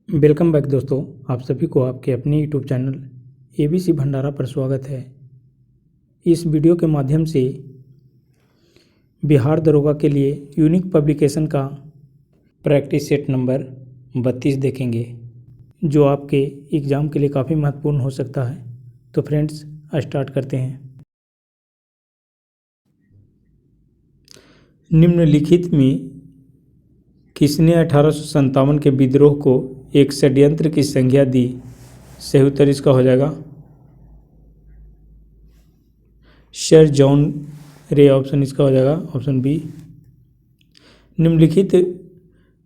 Welcome back दोस्तों, आप सभी को आपके अपने यूट्यूब चैनल एबीसी भंडारा पर स्वागत है। इस वीडियो के माध्यम से बिहार दरोगा के लिए यूनिक पब्लिकेशन का प्रैक्टिस सेट नंबर 32 देखेंगे, जो आपके एग्ज़ाम के लिए काफ़ी महत्वपूर्ण हो सकता है। तो फ्रेंड्स, स्टार्ट करते हैं। निम्नलिखित में किसने 1857 के विद्रोह को एक षड्यंत्र की संज्ञा दी? सही उत्तर इसका हो जाएगा सर जॉन रे। ऑप्शन इसका हो जाएगा ऑप्शन बी। निम्नलिखित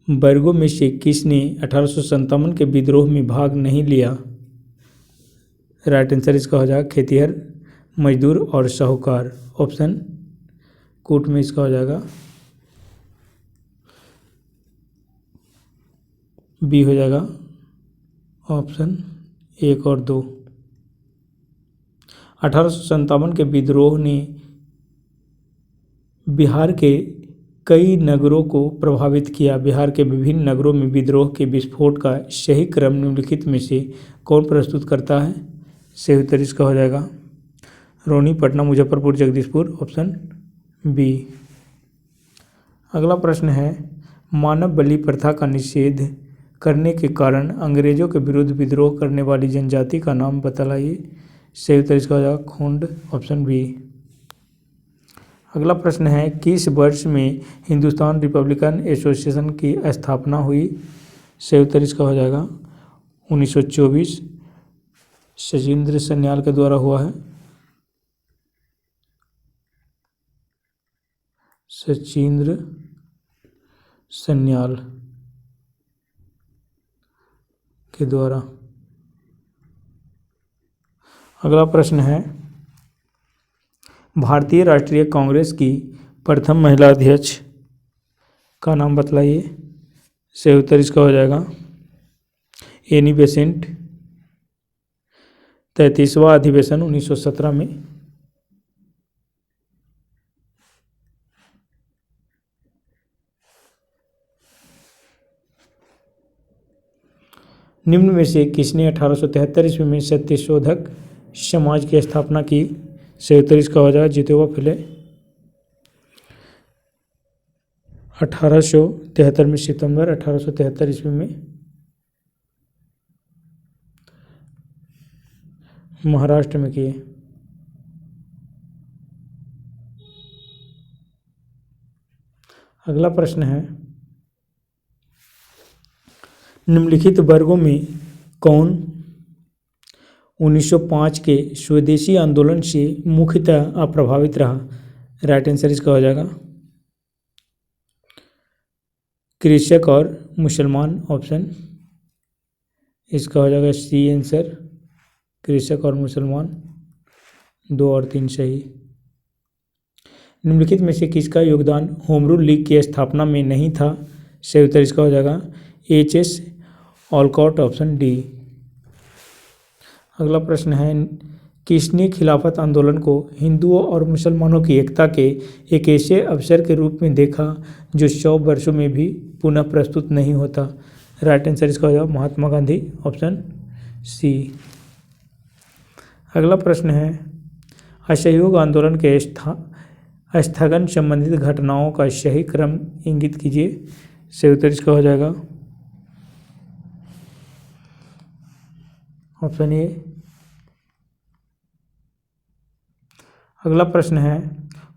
वर्गों में से किसने 1857 के विद्रोह में भाग नहीं लिया? राइट आंसर इसका हो जाएगा खेतिहर, मजदूर और साहूकार। ऑप्शन कोट में इसका हो जाएगा बी हो जाएगा ऑप्शन 1 और 2। 1857 के विद्रोह ने बिहार के कई नगरों को प्रभावित किया। बिहार के विभिन्न नगरों में विद्रोह के विस्फोट का सही क्रम निम्नलिखित में से कौन प्रस्तुत करता है? सही उत्तर इसका हो जाएगा रोहनी, पटना, मुजफ्फरपुर, जगदीशपुर। Option B. अगला प्रश्न है, मानव बलि प्रथा का निषेध करने के कारण अंग्रेजों के विरुद्ध विद्रोह करने वाली जनजाति का नाम बतलाइए। सही उत्तर इसका हो जाएगा खोंड। Option B. अगला प्रश्न है, किस वर्ष में हिंदुस्तान रिपब्लिकन एसोसिएशन की स्थापना हुई? सही उत्तर इसका हो जाएगा 1924। सचिंद्र सन्याल के द्वारा हुआ है। सचिंद्र सन्याल के द्वारा। अगला प्रश्न है, भारतीय राष्ट्रीय कांग्रेस की प्रथम महिला अध्यक्ष का नाम बतलाइए। सही उत्तर इसका हो जाएगा एनी बेसेंट। 33वां अधिवेशन 1917 में। निम्न में से किसने 1873 ईस्वी में सत्यशोधक समाज की स्थापना की? सही उत्तर इसका हो जाएगा जितेवा फुले। 1873 में, सितंबर 1873 ईस्वी में महाराष्ट्र में किए। अगला प्रश्न है, निम्नलिखित वर्गों में कौन 1905 के स्वदेशी आंदोलन से मुख्यतः अप्रभावित रहा? राइट आंसर इसका हो जाएगा कृषक और मुसलमान। ऑप्शन इसका हो जाएगा सी आंसर, कृषक और मुसलमान। 2 और 3 सही। निम्नलिखित में से किसका योगदान होम रूल लीग की स्थापना में नहीं था? सही उत्तर इसका हो जाएगा एच.एस. ऑलकॉट। Option D. अगला प्रश्न है, किसने खिलाफत आंदोलन को हिंदुओं और मुसलमानों की एकता के एक ऐसे अवसर के रूप में देखा जो 100 वर्षों में भी पुनः प्रस्तुत नहीं होता? राइट आंसर इसका हो जाएगा महात्मा गांधी। Option C. अगला प्रश्न है, असहयोग आंदोलन के स्थगन संबंधित घटनाओं का सही क्रम इंगित कीजिए। सही उत्तर इसका हो जाएगा ऑप्शन ए। अगला प्रश्न है,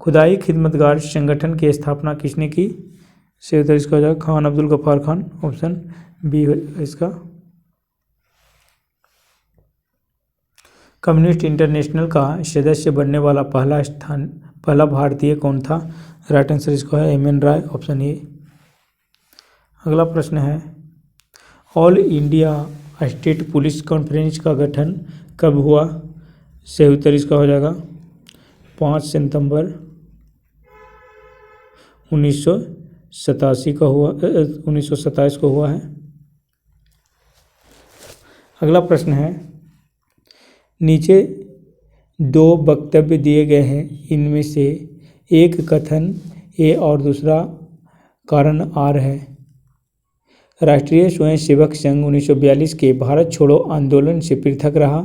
खुदाई खिदमतगार संगठन की स्थापना किसने की? सही उत्तर इसका हो जाएगा खान अब्दुल गफ्फार खान। ऑप्शन बी इसका। कम्युनिस्ट इंटरनेशनल का सदस्य बनने वाला पहला भारतीय कौन था? राइट आंसर इसका है एम.एन. राय। Option A. अगला प्रश्न है, all India state police conference का गठन कब हुआ? सही उत्तर इसका हो जाएगा 5 सितंबर 1987 का हुआ 1927 को हुआ है। अगला प्रश्न है, नीचे 2 वक्तव्य दिए गए हैं, इनमें से एक कथन ए और दूसरा कारण आर है। राष्ट्रीय स्वयंसेवक संघ 1942 के भारत छोड़ो आंदोलन से पृथक रहा।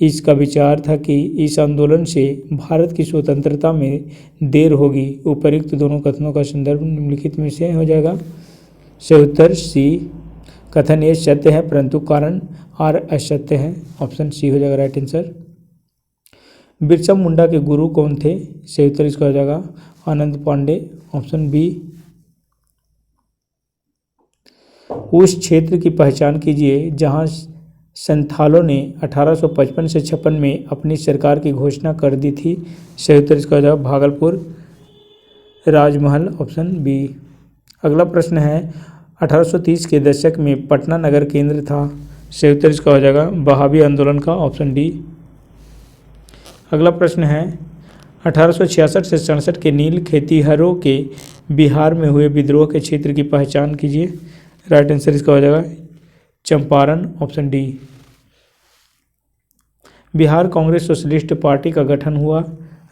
इसका विचार था कि इस आंदोलन से भारत की स्वतंत्रता में देर होगी। उपर्युक्त दोनों कथनों का संदर्भ निम्नलिखित में से हो जाएगा। सही उत्तर सी। कथन ए सत्य है परंतु कारण आर असत्य है। ऑप्शन सी हो जाएगा राइट आंसर। बिरसा मुंडा के गुरु कौन थे? सही उत्तर इसका हो जाएगा आनंद पांडे। Option B. उस क्षेत्र की पहचान कीजिए जहां संथालों ने 1855 से 56 में अपनी सरकार की घोषणा कर दी थी। सही उत्तर इसका हो जाएगा भागलपुर राजमहल। Option B. अगला प्रश्न है 1830 के दशक में पटना नगर केंद्र था। सही उत्तर इसका हो जाएगा बहावी आंदोलन का। Option D. अगला प्रश्न है 1866 से 67 के नील खेतिहरों के बिहार में हुए विद्रोह के क्षेत्र की पहचान कीजिए। राइट आंसर इसका हो जाएगा Champaran. Option D. Bihar Congress socialist party का गठन हुआ।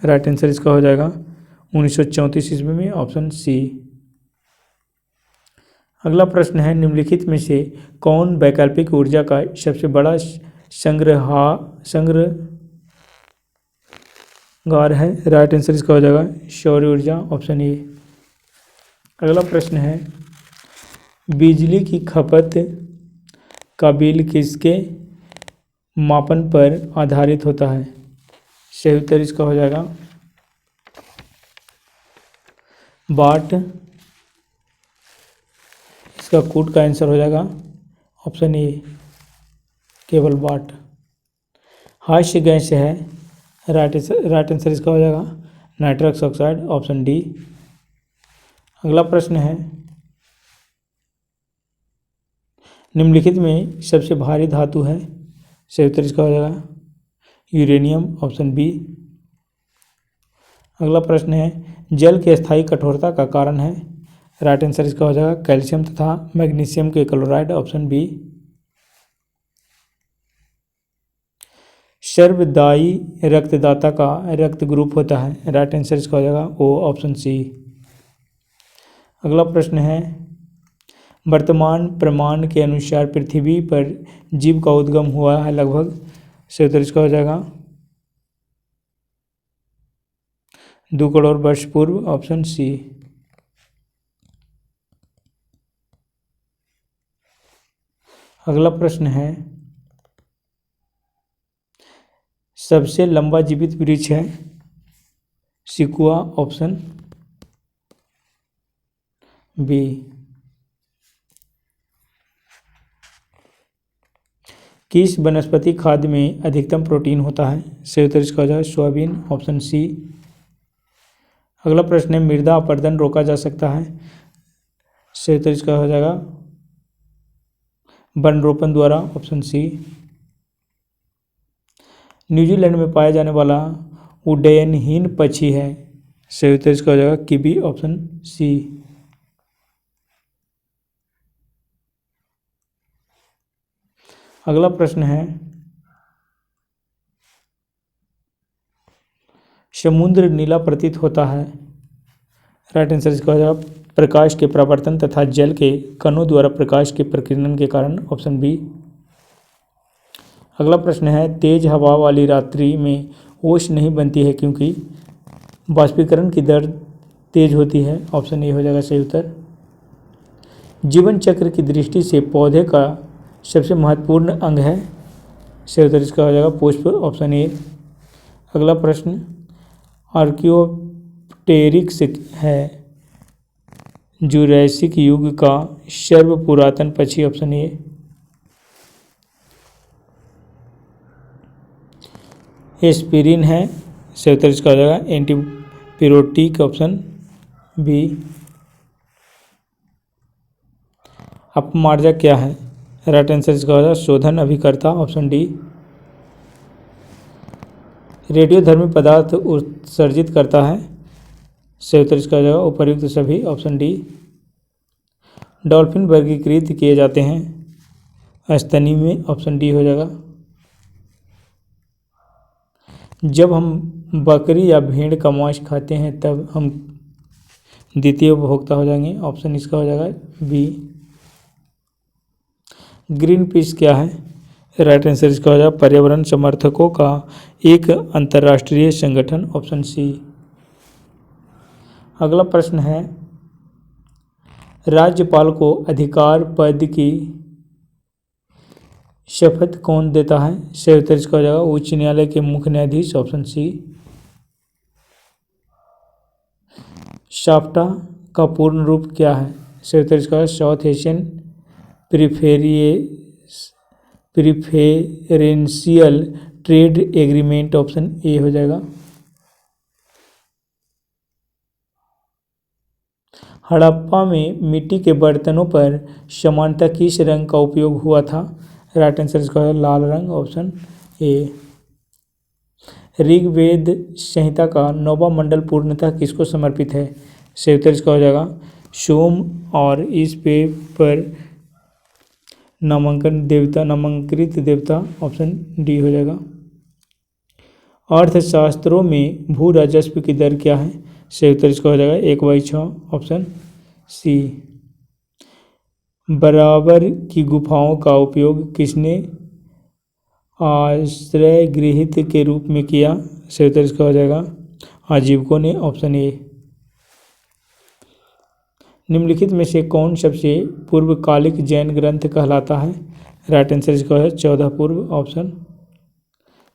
राइट आंसर इसका हो जाएगा 1934 ईस्वी में। Option C. अगला प्रश्न है निम्नलिखित में से कौन वैकल्पिक ऊर्जा का सबसे बड़ा संग्रहगार है? राइट आंसर इसका हो जाएगा सौर ऊर्जा। Option A. अगला प्रश्न है बिजली की खपत का बिल किसके मापन पर आधारित होता है? सही उत्तर इसका हो जाएगा वाट। इसका कूट का आंसर हो जाएगा ऑप्शन ए केवल वाट। हास्य गैस है। राइट आंसर इसका हो जाएगा नाइट्रस ऑक्साइड। Option D. अगला प्रश्न है निम्नलिखित में सबसे भारी धातु है। सही उत्तर इसका हो जाएगा यूरेनियम। Option B. अगला प्रश्न है जल की अस्थायी कठोरता का कारण है। राइट आंसर इसका हो जाएगा कैल्शियम तथा मैग्नीशियम के क्लोराइड। Option B. सर्वदायी रक्तदाता का रक्त ग्रुप होता है। राइट आंसर इसका हो जाएगा ओ। Option C. अगला प्रश्न है वर्तमान प्रमाण के अनुसार पृथ्वी पर जीव का उद्गम हुआ है लगभग। सही उत्तर इसका हो जाएगा 2 करोड़ वर्ष पूर्व। Option C. अगला प्रश्न है सबसे लंबा जीवित वृक्ष है सिकुआ। Option B. किस वनस्पति खाद्य में अधिकतम प्रोटीन होता है? सही उत्तर इसका हो जाएगा सोयाबीन। Option C. अगला प्रश्न है मृदा अपरदन रोका जा सकता है। सही उत्तर इसका हो जाएगा वन रोपण द्वारा। Option C. न्यूजीलैंड में पाया जाने वाला उड्डयनहीन पक्षी है। सही उत्तर इसका हो जाएगा किवी। Option C. अगला प्रश्न है समुद्र नीला प्रतीत होता है। राइट आंसर इसका हो जाएगा प्रकाश के परावर्तन तथा जल के कणों द्वारा प्रकाश के प्रकीर्णन के कारण। Option B. अगला प्रश्न है तेज हवा वाली रात्रि में ओस नहीं बनती है क्योंकि बाष्पीकरण की दर तेज होती है। ऑप्शन ए हो जाएगा सही उत्तर। जीवन चक्र की दृष्टि से पौधे का सबसे महत्वपूर्ण अंग है। सही उत्तर इसका हो जाएगा पुष्प। Option A. अगला प्रश्न आर्कियोप्टेरिक्स है जुरैसिक युग का सर्व पुरातन पक्षी। Option A. एस्पिरिन है। सही उत्तर इसका हो जाएगा एंटीपिरोटिक। Option B. अपमार्जक क्या है? राइट आंसर इसका हो जाएगा शोधन अभिकर्ता। Option D. रेडियोधर्मी पदार्थ उत्सर्जित करता है। सही उत्तर इसका हो जाएगा उपर्युक्त सभी। Option D. डॉल्फिन वर्गीकृत किए जाते हैं स्तनी में। ऑप्शन डी हो जाएगा। जब हम बकरी या भेड़ का मांस खाते हैं तब हम द्वितीय उपभोक्ता हो जाएंगे। ऑप्शन इसका हो जाएगा बी। ग्रीन पीस क्या है? राइट आंसर इसका हो जाएगा पर्यावरण समर्थकों का एक अंतर्राष्ट्रीय संगठन, ऑप्शन सी। अगला प्रश्न है, राज्यपाल को अधिकार पद की शपथ कौन देता है? सही उत्तर इसका हो जाएगा उच्च न्यायालय के मुख्य न्यायाधीश, ऑप्शन सी। शाफ्टा का पूर्ण रूप क्या है? सही उत्तर इसका है south Asian preferential trade agreement, option A हो जाएगा। हड़प्पा में मिट्टी के बर्तनों पर सामान्यतः किस रंग का उपयोग हुआ था? राइट आंसर इसका है लाल रंग, ऑप्शन ए। ऋग्वेद संहिता का 9वां मंडल पूर्णतः किसको समर्पित है? सही उत्तर इसका हो जाएगा सोम, और इस पेपर नामांकित देवता, ऑप्शन डी हो जाएगा। अर्थशास्त्रों में भू राजस्व की दर क्या है? सही उत्तर इसका हो जाएगा 1/6, ऑप्शन सी। बराबर की गुफाओं का उपयोग किसने आश्रय गृह के रूप में किया? सही उत्तर इसका हो जाएगा आजीविकों ने, ऑप्शन ए। निम्नलिखित में से कौन सबसे पूर्वकालिक जैन ग्रंथ कहलाता है? राइट आंसर इसका है 14 पूर्व, ऑप्शन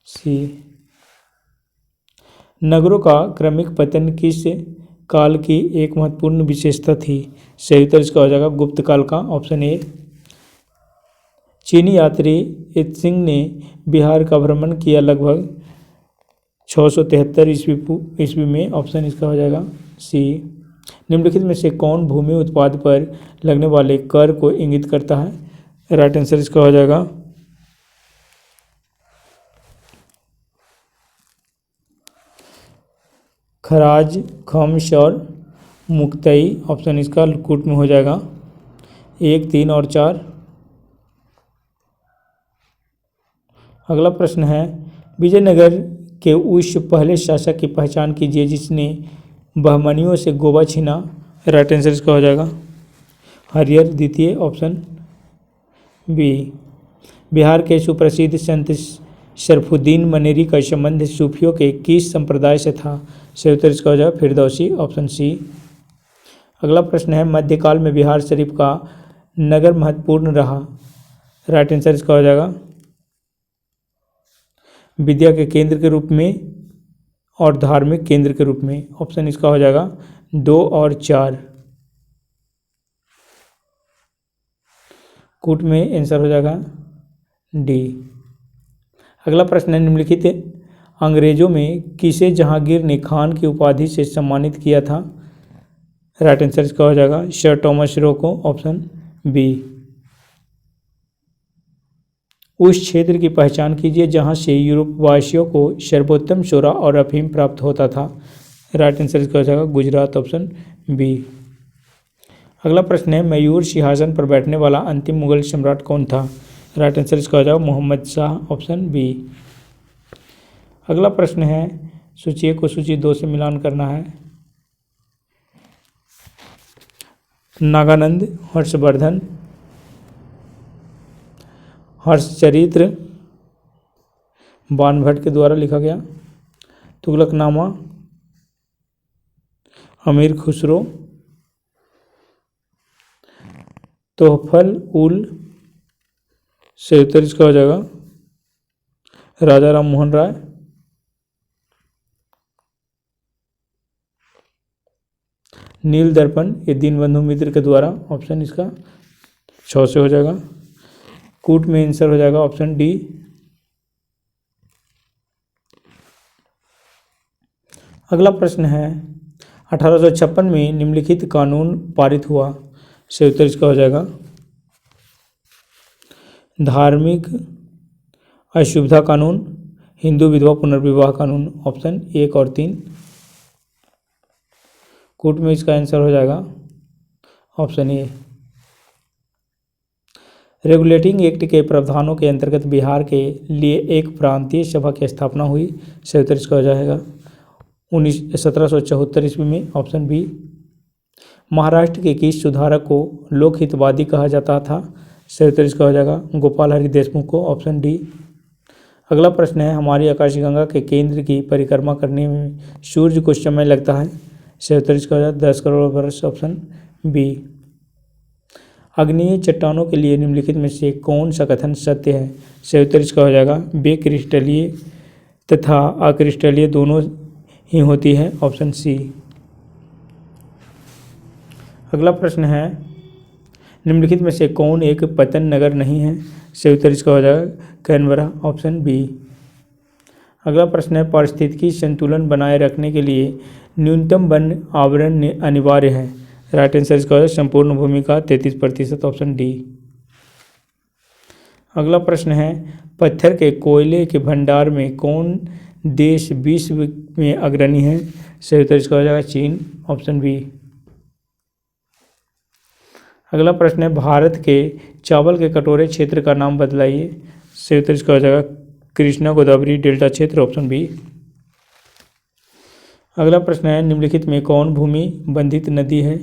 सी। नगरों का क्रमिक पतन किस काल की एक महत्वपूर्ण विशेषता थी? सही उत्तर इसका हो जाएगा गुप्त काल का, ऑप्शन ए। चीनी यात्री इत्सिंग ने बिहार का भ्रमण किया लगभग 673 ईस्वी में, ऑप्शन इसका हो जाएगा सी। निम्नलिखित में से कौन भूमि उत्पाद पर लगने वाले कर को इंगित करता है? राइट आंसर इसका हो जाएगा खराज, खम्स और मुक्तई, ऑप्शन इसका कूट में हो जाएगा 1, 3 और 4। अगला प्रश्न है, विजयनगर के उस पहले शासक की पहचान कीजिए जिसने बहमनियों से गोवा छीना। राइट आंसर इसका हो जाएगा हरिहर द्वितीय, ऑप्शन बी। बिहार के सुप्रसिद्ध संत शरफुद्दीन मनेरी का संबंध सूफियों के किस संप्रदाय से था? सही उत्तर इसका हो जाएगा फिरदौसी, ऑप्शन सी। अगला प्रश्न है, मध्यकाल में बिहार शरीफ का नगर महत्वपूर्ण रहा। राइट आंसर इसका हो जाएगा विद्या के केंद्र के रूप में और धार्मिक केंद्र के रूप में, ऑप्शन इसका हो जाएगा 2 और 4। कूट में आंसर हो जाएगा डी। अगला प्रश्न है, निम्नलिखित अंग्रेजों में किसे जहांगीर ने खान की उपाधि से सम्मानित किया था? राइट आंसर इसका हो जाएगा सर टॉमस रो को, ऑप्शन बी। उस क्षेत्र की पहचान कीजिए जहां से यूरोपवासियों को सर्वोत्तम शोरा और अफीम प्राप्त होता था। राइट आंसर इसका हो जाएगा गुजरात, ऑप्शन बी। अगला प्रश्न है, मयूर सिंहासन पर बैठने वाला अंतिम मुगल सम्राट कौन था? राइट आंसर इसका हो जाएगा मोहम्मद शाह, ऑप्शन बी। अगला प्रश्न है, सूची 1 को सूची 2 से मिलान करना है। नागानंद, हर्षवर्धन, हर्षचरित्र बाणभट्ट के द्वारा लिखा गया। तुगलकनामा अमीर खुसरो, तोहफल उल, सही उत्तर इसका हो जाएगा राजा राम मोहन राय। नील दर्पण ये दीनबंधु मित्र के द्वारा, ऑप्शन इसका 6 से हो जाएगा। कूट में आंसर हो जाएगा ऑप्शन डी। अगला प्रश्न है, 1856 में निम्नलिखित कानून पारित हुआ। सही उत्तर इसका हो जाएगा धार्मिक अशुभता कानून, हिंदू विधवा पुनर्विवाह कानून, ऑप्शन 1 और 3। कूट में इसका आंसर हो जाएगा ऑप्शन ए। रेगुलेटिंग एक्ट के प्रावधानों के अंतर्गत बिहार के लिए एक प्रांतीय सभा की स्थापना हुई। सही उत्तर इसका हो जाएगा 1774 ईस्वी में, ऑप्शन बी। महाराष्ट्र के किस सुधारक को लोकहितवादी कहा जाता था? सही उत्तर इसका हो जाएगा गोपाल हरि देशमुख को, ऑप्शन डी। अगला प्रश्न है, हमारी आकाशगंगा के केंद्र की परिक्रमा करने में सूर्य को समय लगता है। सही उत्तर इसका हो जाएगा 10 करोड़ वर्ष, ऑप्शन बी। अग्नेय चट्टानों के लिए निम्नलिखित में से कौन सा कथन सत्य है। सही उत्तर इसका हो जाएगा वे क्रिस्टलीय तथा अक्रिस्टलीय दोनों ही होती है, ऑप्शन सी। अगला प्रश्न है, निम्नलिखित में से कौन एक पतन नगर नहीं है। सही उत्तर इसका हो जाएगा कैनबरा, ऑप्शन बी। अगला प्रश्न है, पारिस्थितिकी संतुलन बनाए रखने के लिए न्यूनतम वन आवरण अनिवार्य है। राइट आंसर इसका हो जाएगा संपूर्ण भूमि का 33%, ऑप्शन डी। अगला प्रश्न है, पत्थर के कोयले के भंडार में कौन देश विश्व में अग्रणी है। सही उत्तर इसका हो जाएगा चीन, ऑप्शन बी। अगला प्रश्न है, भारत के चावल के कटोरे क्षेत्र का नाम बदलाइए। सही उत्तर इसका हो जाएगा कृष्णा गोदावरी डेल्टा क्षेत्र, ऑप्शन बी। अगला प्रश्न है, निम्नलिखित में कौन भूमि बंधित नदी है।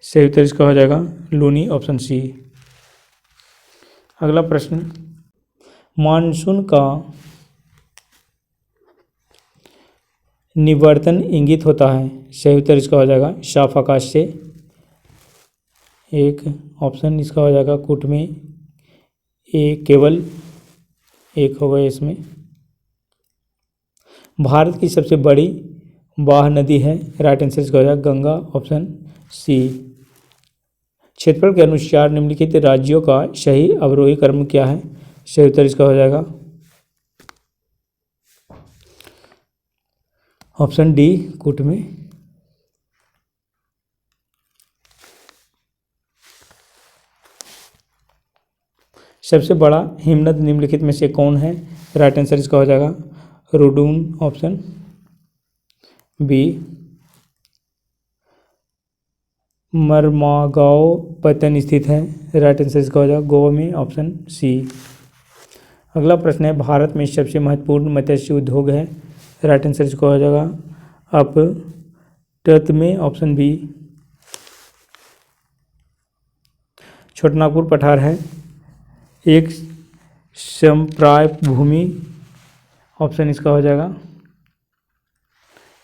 सही उत्तर इसका हो जाएगा लूनी, ऑप्शन सी। अगला प्रश्न, मानसून का निवर्तन इंगित होता है। सही उत्तर इसका हो जाएगा साफ आकाश से, एक, ऑप्शन इसका हो जाएगा कूट में ए केवल एक होगा इसमें। भारत की सबसे बड़ी वाह नदी है। राइट आंसर इसका हो जाएगा गंगा, ऑप्शन सी। क्षेत्रफल के अनुसार निम्नलिखित राज्यों का सही अवरोही क्रम क्या है। सही उत्तर इसका हो जाएगा ऑप्शन डी कूट में। सबसे बड़ा हिमनद निम्नलिखित में से कौन है। राइट आंसर इसका हो जाएगा रुडून, ऑप्शन बी। मरमागांव पत्तन स्थित है। राइट आंसर इसका हो जाएगा गोवा में, ऑप्शन सी। अगला प्रश्न है, भारत में सबसे महत्वपूर्ण मत्स्य उद्योग है। राइट आंसर इसका हो जाएगा अपतट में, ऑप्शन बी। छोटानागपुर पठार है एक समप्राय भूमि, ऑप्शन इसका हो जाएगा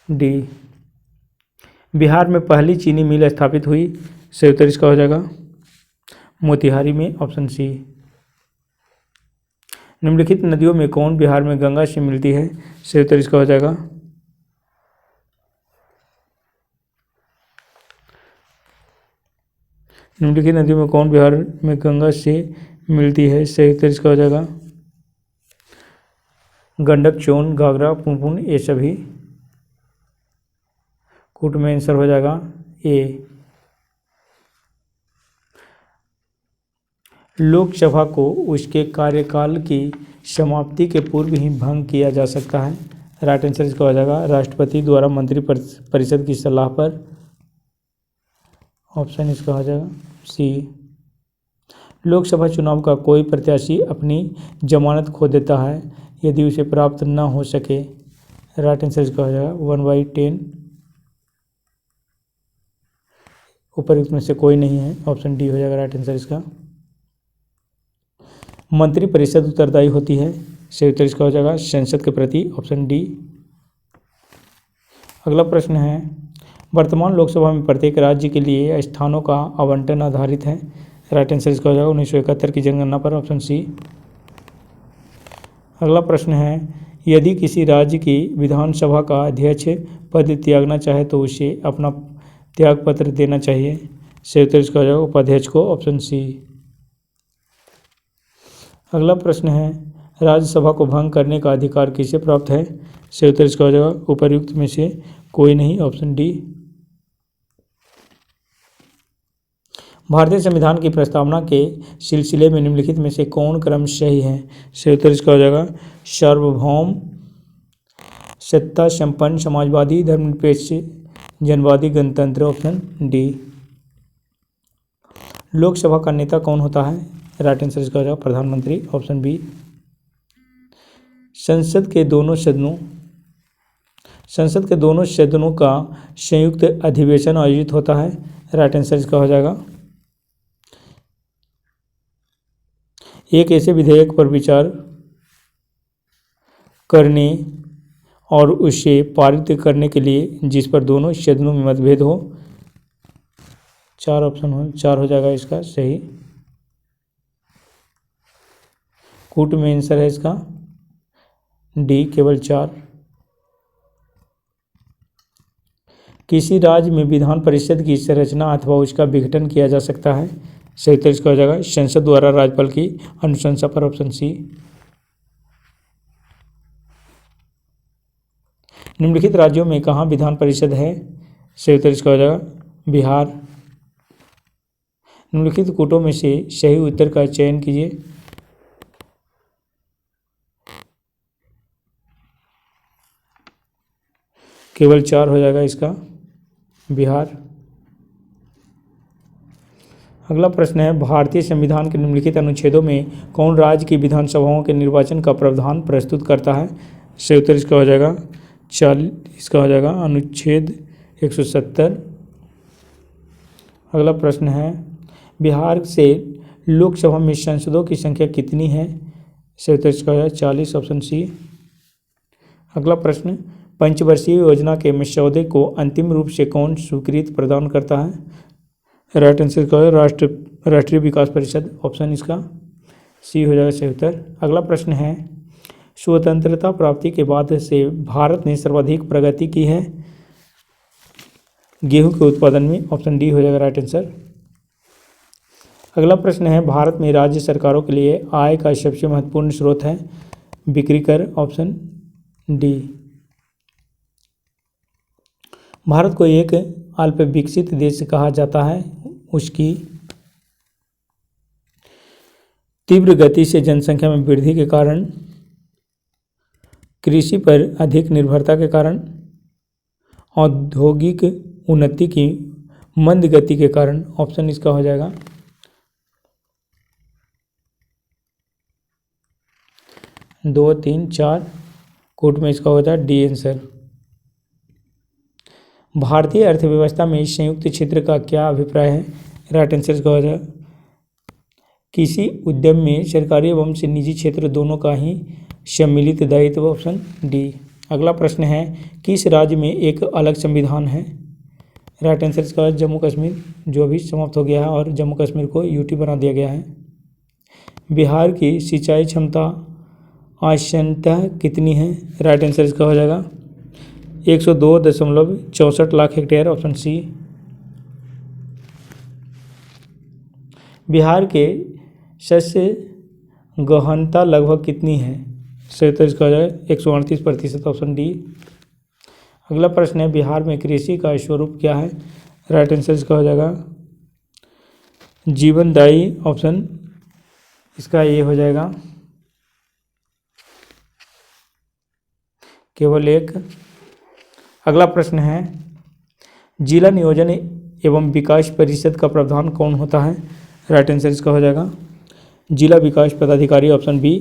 डी। बिहार में पहली चीनी मिल स्थापित हुई। सही उत्तर इसका हो जाएगा मोतिहारी में, ऑप्शन सी। निम्नलिखित नदियों में कौन बिहार में गंगा से मिलती है। सही उत्तर इसका हो जाएगा निम्नलिखित नदियों में कौन बिहार में गंगा से मिलती है। सही उत्तर इसका हो जाएगा गंडक, चोन, घाघरा, पुनपुन, ये सभी। कूट में आंसर हो जाएगा ए। लोकसभा को उसके कार्यकाल की समाप्ति के पूर्व ही भंग किया जा सकता है। राइट आंसर इसका हो जाएगा राष्ट्रपति द्वारा मंत्री परिषद की सलाह पर, ऑप्शन इसका हो जाएगा सी। लोकसभा चुनाव का कोई प्रत्याशी अपनी जमानत खो देता है यदि उसे प्राप्त न हो सके। राइट आंसर इसका हो जाएगा 1/10। उपर्युक्त में से कोई नहीं है, ऑप्शन डी हो जाएगा राइट आंसर इसका। मंत्री परिषद उत्तरदायी होती है। सही उत्तर इसका हो जाएगा संसद के प्रति, ऑप्शन डी। अगला प्रश्न है, वर्तमान लोकसभा में प्रत्येक राज्य के लिए स्थानों का आवंटन आधारित है। राइट आंसर इसका हो जाएगा 1971 की जनगणना पर, ऑप्शन सी। अगला प्रश्न है, यदि किसी राज्य की विधानसभा का अध्यक्ष पद त्यागना चाहे तो उसे अपना त्यागपत्र देना चाहिए। सही उत्तर इसका हो जाएगा उपाध्यक्ष को, ऑप्शन सी। अगला प्रश्न है, राज्यसभा को भंग करने का अधिकार किसे प्राप्त है। सही उत्तर इसका हो जाएगा उपर्युक्त में से कोई नहीं, ऑप्शन डी। भारतीय संविधान की प्रस्तावना के सिलसिले में निम्नलिखित में से कौन क्रम सही है। सही उत्तर इसका हो जाएगा सार्वभौम, सत्ता संपन्न, समाजवादी, धर्मनिरपेक्ष, जनवादी, गणतंत्र, ऑप्शन डी। लोकसभा का नेता कौन होता है। राइट आंसर इसका हो जाएगा प्रधानमंत्री, ऑप्शन बी। संसद के दोनों सदनों का संयुक्त अधिवेशन आयोजित होता है। राइट आंसर इसका हो जाएगा एक ऐसे विधेयक पर विचार करने और उसे पारित करने के लिए जिस पर दोनों सदनों में मतभेद हो। 4 ऑप्शन हो, 4 हो जाएगा इसका सही। कूट में आंसर है इसका डी, केवल 4। किसी राज्य में विधान परिषद की संरचना अथवा उसका विघटन किया जा सकता है। सही उत्तर इसका हो जाएगा संसद द्वारा राज्यपाल की अनुशंसा पर, ऑप्शन सी। निम्नलिखित राज्यों में कहाँ विधान परिषद है। सही उत्तर इसका हो जाएगा बिहार। निम्नलिखित कूटों में से सही उत्तर का चयन कीजिए। केवल 4 हो जाएगा इसका बिहार। अगला प्रश्न है भारतीय संविधान के निम्नलिखित अनुच्छेदों में कौन राज्य की विधानसभाओं के निर्वाचन का प्रावधान प्रस्तुत करता है। सही उत्तर इसका हो जाएगा 40, इसका हो जाएगा अनुच्छेद 170। अगला प्रश्न है बिहार से लोकसभा में सांसदों की संख्या कितनी है। सही उत्तर इसका हो जाएगा 40, ऑप्शन सी। अगला प्रश्न पंचवर्षीय योजना के मसौदे को अंतिम रूप से कौन स्वीकृति प्रदान करता है। राइट आंसर का है राष्ट्रीय विकास परिषद, ऑप्शन इसका सी हो जाएगा सही उत्तर। अगला प्रश्न है स्वतंत्रता प्राप्ति के बाद से भारत ने सर्वाधिक प्रगति की है गेहूं के उत्पादन में, ऑप्शन डी हो जाएगा राइट आंसर। अगला प्रश्न है भारत में राज्य सरकारों के लिए आय का सबसे महत्वपूर्ण स्रोत है बिक्री कर, ऑप्शन डी। भारत को एक अल्प विकसित देश कहा जाता है उसकी तीव्र गति से जनसंख्या में वृद्धि के कारण, कृषि पर अधिक निर्भरता के कारण, औद्योगिक उन्नति की मंद गति के कारण, ऑप्शन इसका हो जाएगा 2, 3, 4। कोट में इसका होता है डी आंसर। भारतीय अर्थव्यवस्था में संयुक्त क्षेत्र का क्या अभिप्राय है। राइट आंसर इसका हो जाएगा किसी उद्यम में सरकारी एवं से निजी क्षेत्र दोनों का ही सम्मिलित दायित्व, ऑप्शन डी। अगला प्रश्न है किस राज्य में एक अलग संविधान है। राइट आंसर इसका जम्मू कश्मीर, जो अभी समाप्त हो गया है और जम्मू कश्मीर को यूटी बना दिया गया है। बिहार की सिंचाई क्षमता औसतन कितनी है। राइट आंसर इसका हो जाएगा 102.64 lakh hectare, option C. Bihar के शस्य गहनता लगभग कितनी है। सही उत्तर इसका हो जाएगा 138%, ऑप्शन डी। अगला प्रश्न है बिहार में कृषि का स्वरूप क्या है। राइट आंसर इसका हो जाएगा जीवनदायी, ऑप्शन इसका ये हो जाएगा केवल 1। अगला प्रश्न है जिला नियोजन एवं विकास परिषद का प्रधान कौन होता है। राइट आंसर इसका हो जाएगा जिला विकास पदाधिकारी, ऑप्शन बी।